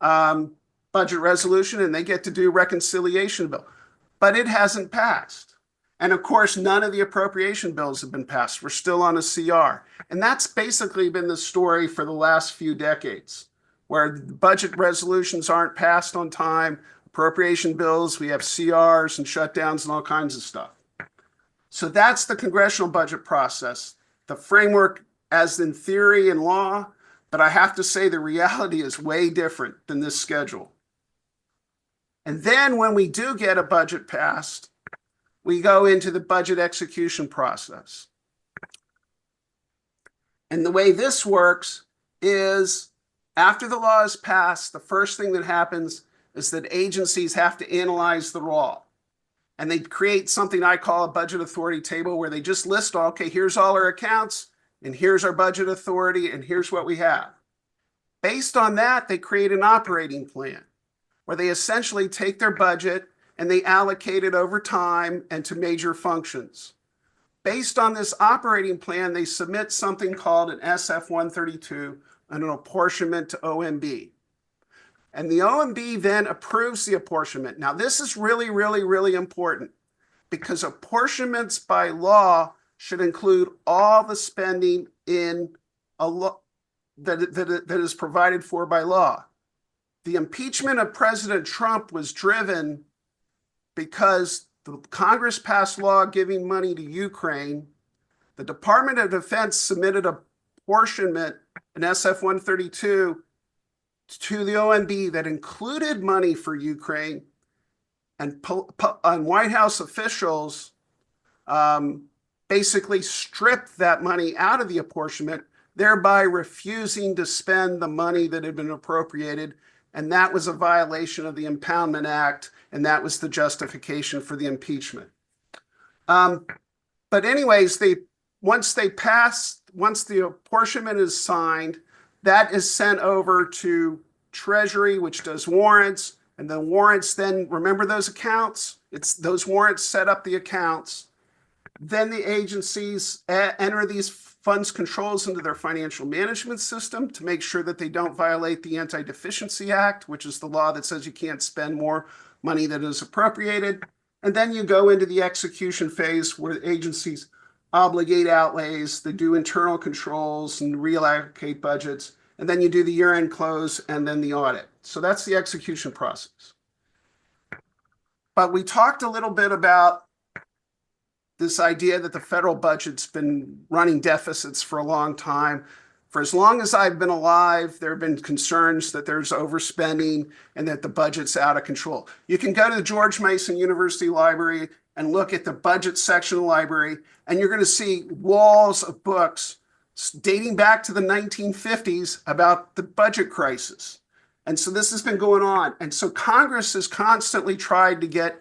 budget resolution, and they get to do reconciliation bill. But it hasn't passed. And of course, none of the appropriation bills have been passed. We're still on a CR. And that's basically been the story for the last few decades, where budget resolutions aren't passed on time, appropriation bills, we have CRs and shutdowns and all kinds of stuff. So that's the congressional budget process, the framework as in theory and law, but I have to say the reality is way different than this schedule. And then when we do get a budget passed, we go into the budget execution process. And the way this works is after the law is passed, the first thing that happens is that agencies have to analyze the law. And they create something I call a budget authority table where they just list, okay, here's all our accounts, and here's our budget authority, and here's what we have. Based on that, they create an operating plan where they essentially take their budget and they allocate it over time and to major functions. Based on this operating plan, they submit something called an SF-132, an apportionment to OMB. And the OMB then approves the apportionment. Now, this is really, really, really important because apportionments by law should include all the spending in a law that is provided for by law. The impeachment of President Trump was driven because the Congress passed law giving money to Ukraine. The Department of Defense submitted a apportionment, an SF-132, to the OMB that included money for Ukraine, and White House officials basically stripped that money out of the apportionment, thereby refusing to spend the money that had been appropriated. And that was a violation of the Impoundment Act, and that was the justification for the impeachment. But anyways, once the apportionment is signed, that is sent over to Treasury, which does warrants, and the warrants then, remember those accounts? Those warrants set up the accounts. Then the agencies enter these funds controls into their financial management system to make sure that they don't violate the Anti-Deficiency Act, which is the law that says you can't spend more money than is appropriated. And then you go into the execution phase where agencies obligate outlays, they do internal controls and reallocate budgets, and then you do the year-end close and then the audit. So that's the execution process. But we talked a little bit about this idea that the federal budget's been running deficits for a long time. For as long as I've been alive, there have been concerns that there's overspending and that the budget's out of control. You can go to the George Mason University Library and look at the budget section of the library, and you're going to see walls of books dating back to the 1950s about the budget crisis. And so this has been going on. And so Congress has constantly tried to get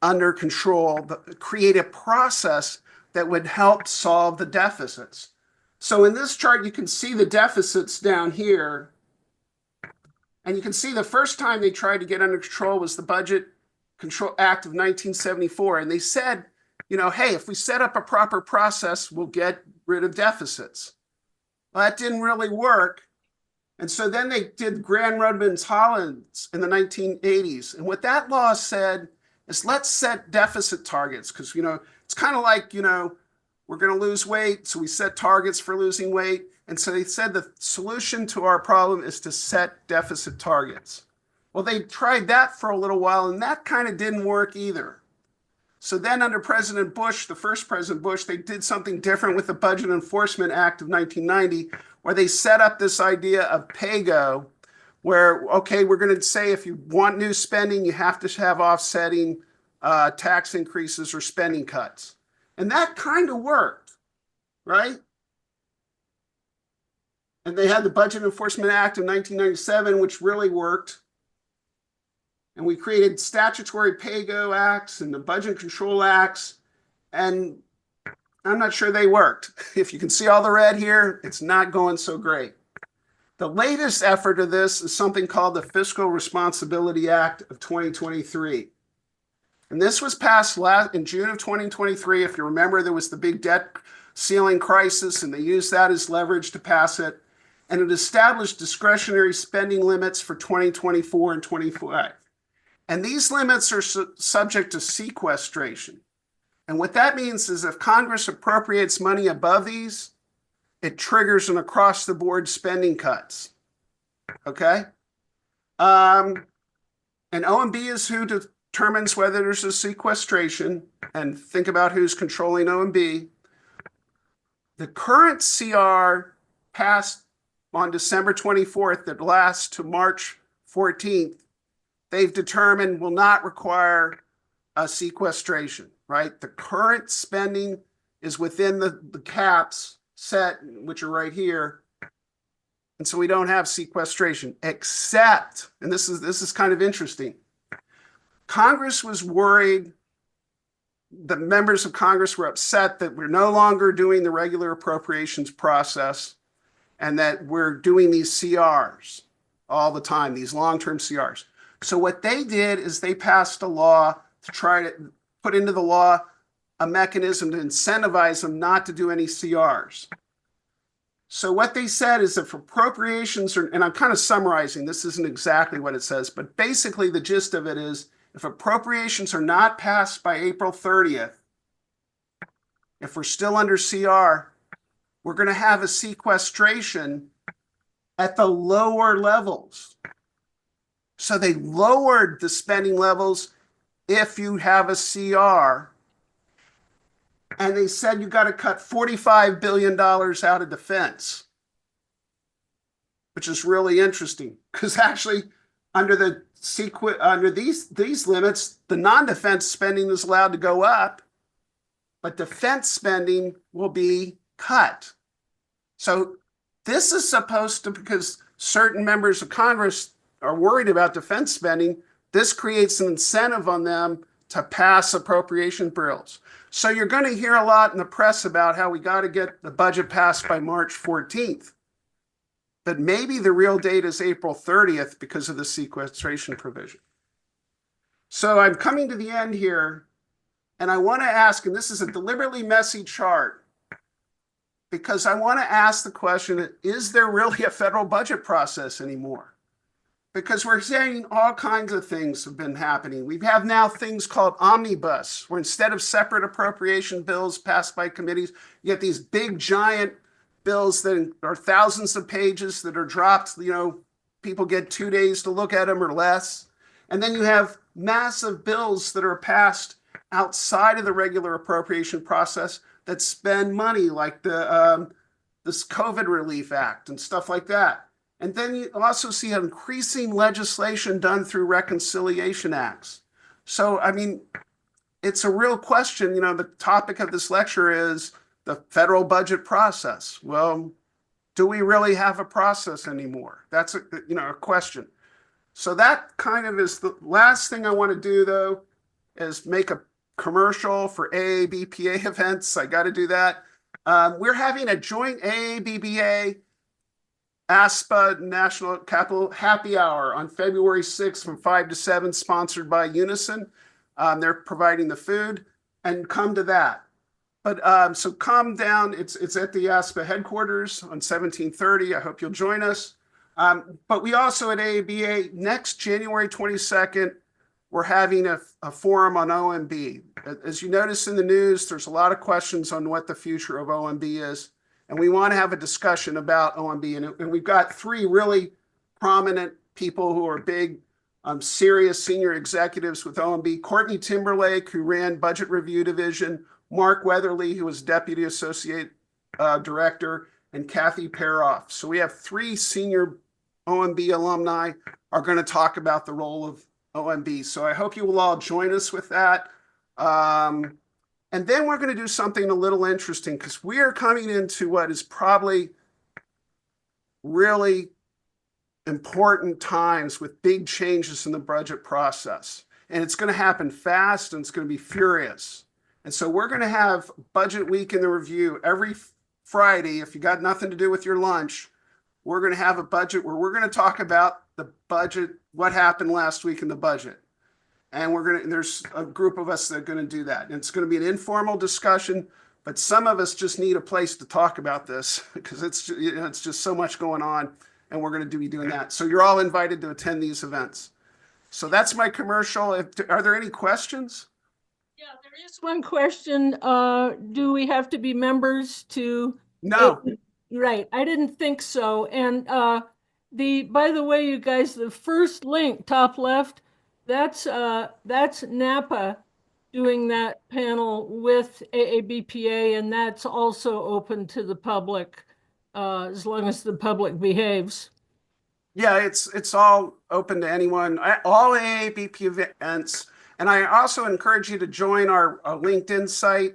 under control, create a process that would help solve the deficits. So in this chart, you can see the deficits down here. And you can see the first time they tried to get under control was the Budget Control Act of 1974. And they said, you know, hey, if we set up a proper process, we'll get rid of deficits. Well, that didn't really work. And so then they did Grand Rudman's Hollins in the 1980s. And what that law said is let's set deficit targets because, you know, it's kind of like, you know, we're going to lose weight. So we set targets for losing weight. And so they said the solution to our problem is to set deficit targets. Well, they tried that for a little while and that kind of didn't work either. So then under President Bush, the first President Bush, they did something different with the Budget Enforcement Act of 1990, where they set up this idea of pay-go, where, okay, we're going to say if you want new spending, you have to have offsetting tax increases or spending cuts. And that kind of worked, right? And they had the Budget Enforcement Act of 1997, which really worked. And we created statutory pay-go acts and the Budget Control Acts. And I'm not sure they worked. If you can see all the red here, it's not going so great. The latest effort of this is something called the Fiscal Responsibility Act of 2023. And this was passed in June of 2023. If you remember, there was the big debt ceiling crisis, and they used that as leverage to pass it. And it established discretionary spending limits for 2024 and 25. And these limits are subject to sequestration. And what that means is if Congress appropriates money above these, it triggers an across-the-board spending cuts. Okay? And OMB is who determines whether there's a sequestration. And think about who's controlling OMB. The current CR passed on December 24th that lasts to March 14th. They've determined will not require a sequestration, right? The current spending is within the caps set, which are right here. And so we don't have sequestration, except, and this is kind of interesting. Congress was worried, the members of Congress were upset that we're no longer doing the regular appropriations process and that we're doing these CRs all the time, these long-term CRs. So what they did is they passed a law to try to put into the law a mechanism to incentivize them not to do any CRs. So what they said is if appropriations are, and I'm kind of summarizing, this isn't exactly what it says, but basically the gist of it is if appropriations are not passed by April 30th, if we're still under CR, we're going to have a sequestration at the lower levels. So they lowered the spending levels if you have a CR. And they said you got to cut $45 billion out of defense, which is really interesting because actually under these limits, the non-defense spending is allowed to go up, but defense spending will be cut. So this is supposed to, because certain members of Congress are worried about defense spending, this creates an incentive on them to pass appropriation bills. So you're going to hear a lot in the press about how we got to get the budget passed by March 14th. But maybe the real date is April 30th because of the sequestration provision. So I'm coming to the end here, and I want to ask, and this is a deliberately messy chart, because I want to ask the question, is there really a federal budget process anymore? because we're saying all kinds of things have been happening. We have now things called omnibus, where instead of separate appropriation bills passed by committees, you get these big giant bills that are thousands of pages that are dropped. People get 2 days to look at them or less. And then you have massive bills that are passed outside of the regular appropriation process that spend money, like this COVID Relief Act and stuff like that. And then you also see increasing legislation done through reconciliation acts. So, I mean, it's a real question. The topic of this lecture is the federal budget process. Well, do we really have a process anymore? That's a question. So that kind of is the last thing I want to do, though, is make a commercial for AABPA events. I got to do that. We're having a joint AABPA ASPA National Capital Happy Hour on February 6th from 5 to 7, sponsored by Unison. They're providing the food, and come to that. But so come down. It's at the ASPA headquarters on 1730. I hope you'll join us. But we also at AABA next January 22nd, we're having a forum on OMB. As you notice in the news, there's a lot of questions on what the future of OMB is. And we want to have a discussion about OMB. And we've got 3 really prominent people who are big, serious senior executives with OMB. Courtney Timberlake, who ran Budget Review Division, Mark Weatherly, who was Deputy Associate Director, and Kathy Paroff. So we have 3 senior OMB alumni are going to talk about the role of OMB. So I hope you will all join us with that. And then we're going to do something a little interesting, because we are coming into what is probably really important times with big changes in the budget process. And it's going to happen fast, and it's going to be furious. And so we're going to have Budget Week in the Review every Friday. If you got nothing to do with your lunch, we're going to have a budget where we're going to talk about the budget, what happened last week in the budget. And there's a group of us that are going to do that. And it's going to be an informal discussion, but some of us just need a place to talk about this, because it's just so much going on, and we're going to be doing that. So you're all invited to attend these events. So that's my commercial. Are there any questions? Yeah, there is one question. Do we have to be members to? No. Right, I didn't think so. And by the way, you guys, the first link, top left, that's NAPA doing that panel with AABPA, and that's also open to the public, as long as the public behaves. Yeah, it's all open to anyone, all AABP events. And I also encourage you to join our LinkedIn site,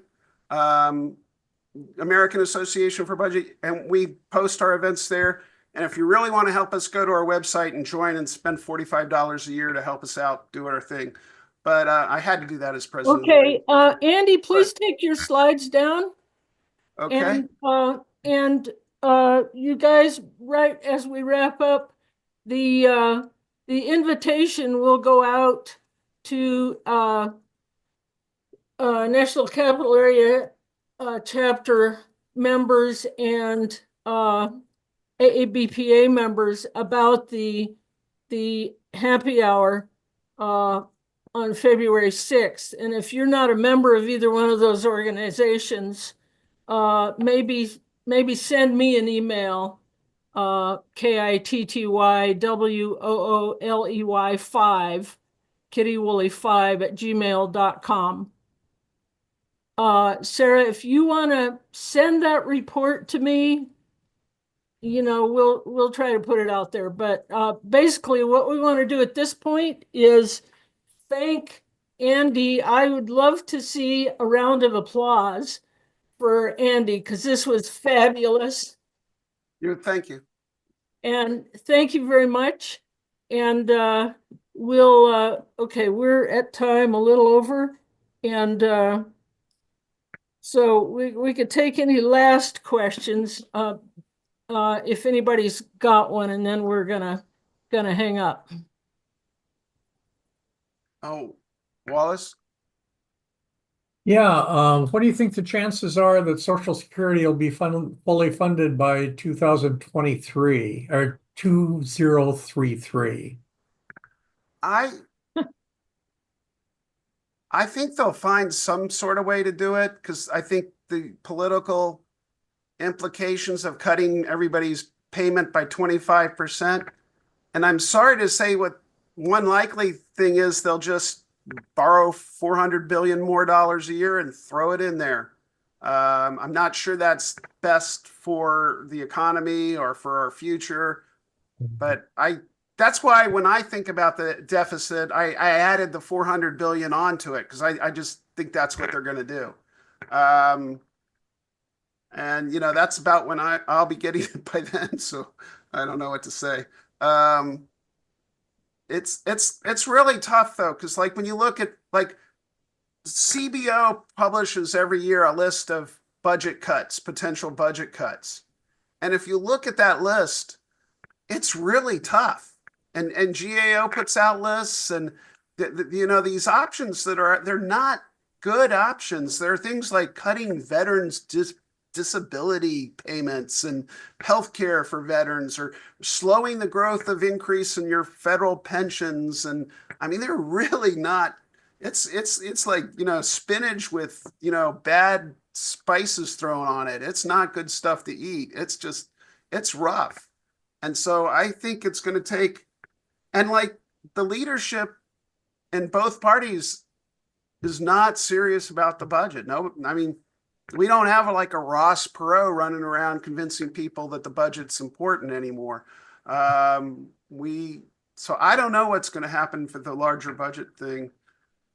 American Association for Budget, and we post our events there. And if you really want to help us, go to our website and join and spend $45 a year to help us out, do our thing. But I had to do that as president. Okay, Andy, please take your slides down. Okay. And you guys, right as we wrap up, the invitation will go out to National Capital Area chapter members and AABPA members about the happy hour on February 6th. And if you're not a member of either one of those organizations, maybe send me an email, KITTYWOOLEY5, kittywoolly5@gmail.com. Sarah, if you want to send that report to me, we'll try to put it out there. But basically what we want to do at this point is thank Andy. I would love to see a round of applause for Andy, because this was fabulous. Thank you. And thank you very much. And we're at time a little over. And so we could take any last questions if anybody's got one, and then we're gonna hang up. Oh, Wallace? Yeah, what do you think the chances are that Social Security will be fully funded by 2023 or 2033? I I think they'll find some sort of way to do it because I think the political implications of cutting everybody's payment by 25%. And I'm sorry to say what one likely thing is they'll just borrow 400 billion more dollars a year and throw it in there. I'm not sure that's best for the economy or for our future, but that's why when I think about the deficit, I added the 400 billion onto it because I just think that's what they're going to do. And that's about when I'll be getting it by then. So I don't know what to say. It's really tough though, because like when you look at like CBO publishes every year a list of budget cuts, potential budget cuts. And if you look at that list, it's really tough. And GAO puts out lists and these options they're not good options. There are things like cutting veterans disability payments and health care for veterans, or slowing the growth of increase in your federal pensions. And I mean, they're really not, it's like, spinach with, bad spices thrown on it. It's not good stuff to eat. It's rough. And so I think it's going to take, and like the leadership in both parties is not serious about the budget. No, I mean, we don't have like a Ross Perot running around convincing people that the budget's important anymore. So I don't know what's going to happen for the larger budget thing.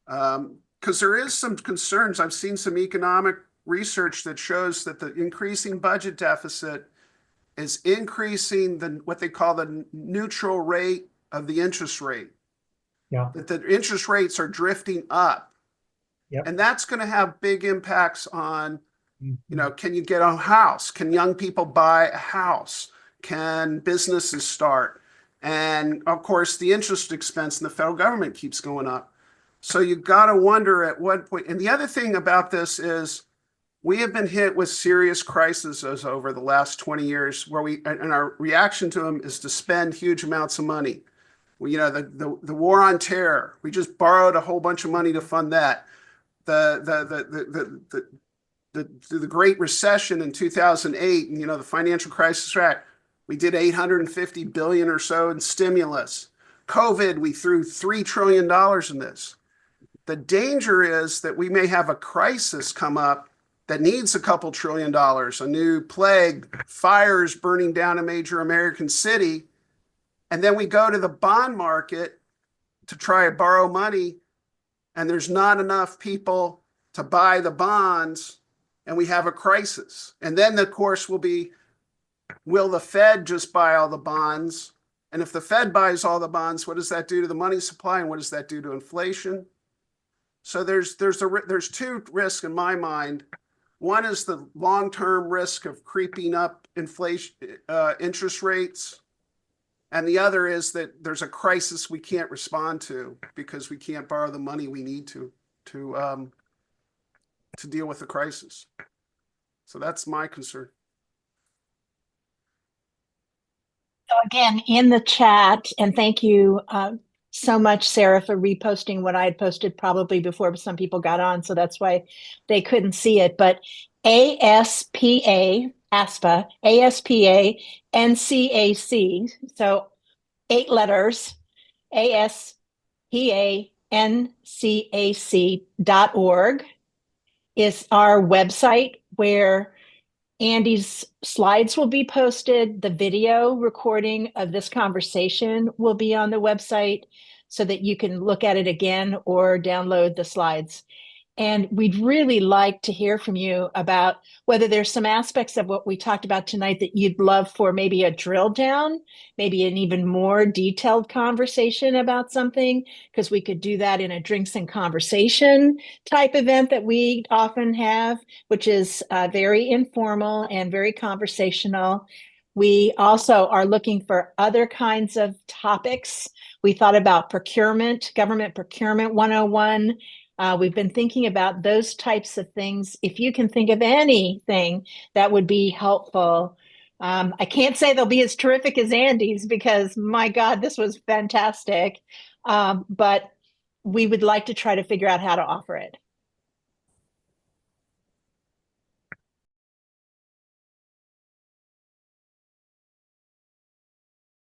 Because there is some concerns. I've seen some economic research that shows that the increasing budget deficit is increasing what they call the neutral rate of the interest rate. Yeah. That the interest rates are drifting up. Yep. And that's going to have big impacts on, can you get a house? Can young people buy a house? Can businesses start? And of course, the interest expense in the federal government keeps going up. So you've got to wonder at what point. And the other thing about this is we have been hit with serious crises over the last 20 years where and our reaction to them is to spend huge amounts of money. The war on terror, we just borrowed a whole bunch of money to fund that. The Great Recession in 2008, and the Financial Crisis Act, we did 850 billion or so in stimulus. COVID, we threw $3 trillion in this. The danger is that we may have a crisis come up that needs a couple $1 trillion, a new plague, fires burning down a major American city, and then we go to the bond market to try to borrow money, and there's not enough people to buy the bonds, and we have a crisis. And then the course will be, will the Fed just buy all the bonds? And if the Fed buys all the bonds, what does that do to the money supply, and what does that do to inflation? So there's two risks in my mind. One is the long-term risk of creeping up inflation, interest rates. And the other is that there's a crisis we can't respond to because we can't borrow the money we need to deal with the crisis. So that's my concern. So again, in the chat, and thank you so much, Sarah, for reposting what I had posted probably before some people got on, so that's why they couldn't see it. But ASPA, NCAC, so 8 letters, ASPANCAC.org is our website where Andy's slides will be posted. The video recording of this conversation will be on the website so that you can look at it again or download the slides. And we'd really like to hear from you about whether there's some aspects of what we talked about tonight that you'd love for maybe a drill down, maybe an even more detailed conversation about something, because we could do that in a drinks and conversation type event that we often have, which is very informal and very conversational. We also are looking for other kinds of topics. We thought about procurement, government procurement 101. We've been thinking about those types of things. If you can think of anything that would be helpful I can't say they'll be as terrific as Andy's because my God, this was fantastic. But we would like to try to figure out how to offer it.